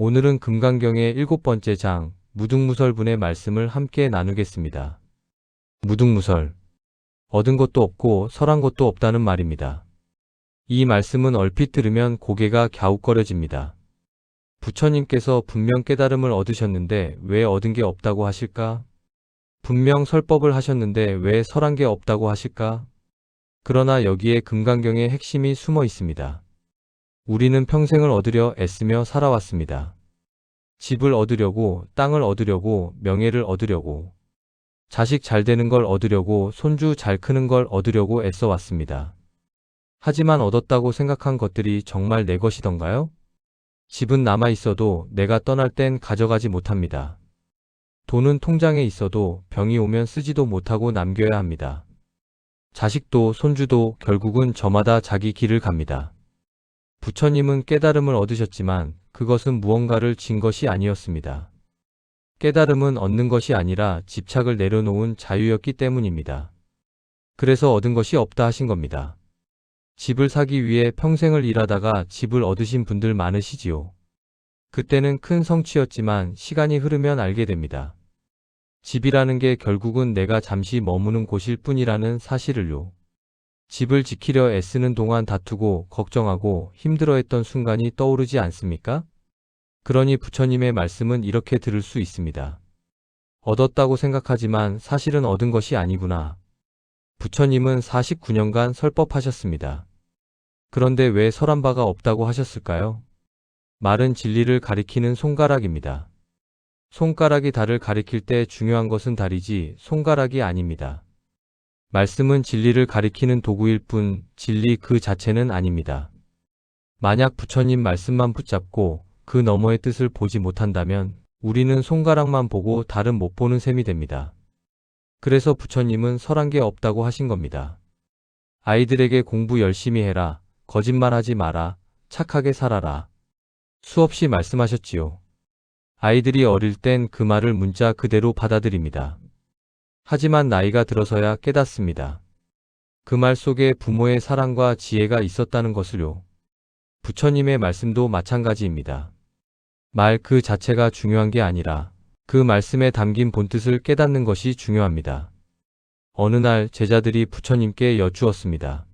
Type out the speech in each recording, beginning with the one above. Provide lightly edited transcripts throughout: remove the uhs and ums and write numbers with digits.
오늘은 금강경의 7번째 장, 무등무설분의 말씀을 함께 나누겠습니다. 무등무설. 얻은 것도 없고 설한 것도 없다는 말입니다. 이 말씀은 얼핏 들으면 고개가 갸웃거려집니다. 부처님께서 분명 깨달음을 얻으셨는데 왜 얻은 게 없다고 하실까? 분명 설법을 하셨는데 왜 설한 게 없다고 하실까? 그러나 여기에 금강경의 핵심이 숨어 있습니다. 우리는 평생을 얻으려 애쓰며 살아왔습니다. 집을 얻으려고, 땅을 얻으려고, 명예를 얻으려고, 자식 잘 되는 걸 얻으려고, 손주 잘 크는 걸 얻으려고 애써왔습니다. 하지만 얻었다고 생각한 것들이 정말 내 것이던가요? 집은 남아 있어도 내가 떠날 땐 가져가지 못합니다. 돈은 통장에 있어도 병이 오면 쓰지도 못하고 남겨야 합니다. 자식도 손주도 결국은 저마다 자기 길을 갑니다. 부처님은 깨달음을 얻으셨지만 그것은 무언가를 진 것이 아니었습니다. 깨달음은 얻는 것이 아니라 집착을 내려놓은 자유였기 때문입니다. 그래서 얻은 것이 없다 하신 겁니다. 집을 사기 위해 평생을 일하다가 집을 얻으신 분들 많으시지요. 그때는 큰 성취였지만 시간이 흐르면 알게 됩니다. 집이라는 게 결국은 내가 잠시 머무는 곳일 뿐이라는 사실을요. 집을 지키려 애쓰는 동안 다투고 걱정하고 힘들어했던 순간이 떠오르지 않습니까? 그러니 부처님의 말씀은 이렇게 들을 수 있습니다. 얻었다고 생각하지만 사실은 얻은 것이 아니구나. 부처님은 49년간 설법하셨습니다. 그런데 왜 설한 바가 없다고 하셨을까요? 말은 진리를 가리키는 손가락입니다. 손가락이 달을 가리킬 때 중요한 것은 달이지 손가락이 아닙니다. 말씀은 진리를 가리키는 도구일 뿐 진리 그 자체는 아닙니다. 만약 부처님 말씀만 붙잡고 그 너머의 뜻을 보지 못한다면 우리는 손가락만 보고 달은 못 보는 셈이 됩니다. 그래서 부처님은 설한 게 없다고 하신 겁니다. 아이들에게 공부 열심히 해라, 거짓말하지 마라, 착하게 살아라. 수없이 말씀하셨지요. 아이들이 어릴 땐 그 말을 문자 그대로 받아들입니다. 하지만 나이가 들어서야 깨닫습니다. 그 말 속에 부모의 사랑과 지혜가 있었다는 것을요. 부처님의 말씀도 마찬가지입니다. 말 그 자체가 중요한 게 아니라 그 말씀에 담긴 본뜻을 깨닫는 것이 중요합니다. 어느 날 제자들이 부처님께 여쭈었습니다.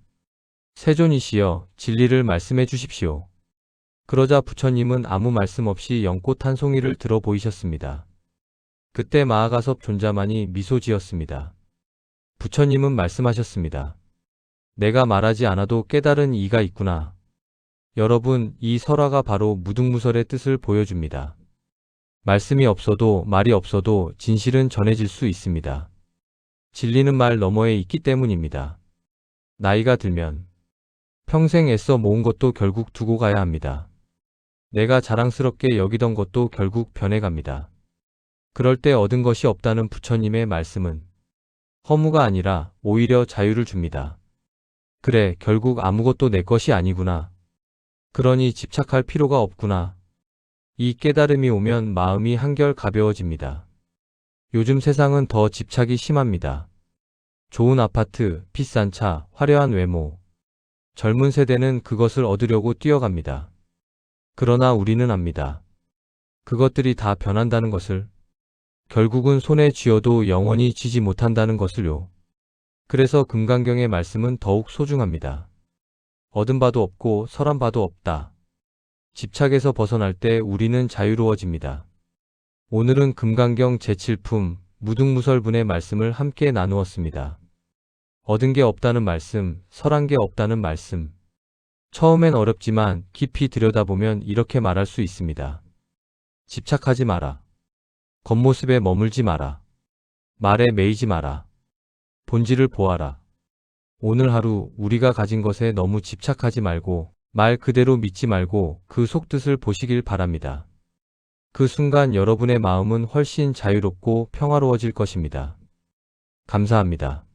세존이시여, 진리를 말씀해 주십시오. 그러자 부처님은 아무 말씀 없이 연꽃 한 송이를 들어 보이셨습니다. 그때 마하가섭 존자만이 미소 지었습니다. 부처님은 말씀하셨습니다. 내가 말하지 않아도 깨달은 이가 있구나. 여러분, 이 설화가 바로 무등무설의 뜻을 보여줍니다. 말씀이 없어도 말이 없어도 진실은 전해질 수 있습니다. 진리는 말 너머에 있기 때문입니다. 나이가 들면 평생 애써 모은 것도 결국 두고 가야 합니다. 내가 자랑스럽게 여기던 것도 결국 변해갑니다. 그럴 때 얻은 것이 없다는 부처님의 말씀은 허무가 아니라 오히려 자유를 줍니다. 그래, 결국 아무것도 내 것이 아니구나. 그러니 집착할 필요가 없구나. 이 깨달음이 오면 마음이 한결 가벼워집니다. 요즘 세상은 더 집착이 심합니다. 좋은 아파트, 비싼 차, 화려한 외모. 젊은 세대는 그것을 얻으려고 뛰어갑니다. 그러나 우리는 압니다. 그것들이 다 변한다는 것을. 결국은 손에 쥐어도 영원히 쥐지 못한다는 것을요. 그래서 금강경의 말씀은 더욱 소중합니다. 얻은 바도 없고 설한 바도 없다. 집착에서 벗어날 때 우리는 자유로워집니다. 오늘은 금강경 제7품 무등무설분의 말씀을 함께 나누었습니다. 얻은 게 없다는 말씀, 설한 게 없다는 말씀. 처음엔 어렵지만 깊이 들여다보면 이렇게 말할 수 있습니다. 집착하지 마라. 겉모습에 머물지 마라. 말에 매이지 마라. 본질을 보아라. 오늘 하루 우리가 가진 것에 너무 집착하지 말고 말 그대로 믿지 말고 그 속뜻을 보시길 바랍니다. 그 순간 여러분의 마음은 훨씬 자유롭고 평화로워질 것입니다. 감사합니다.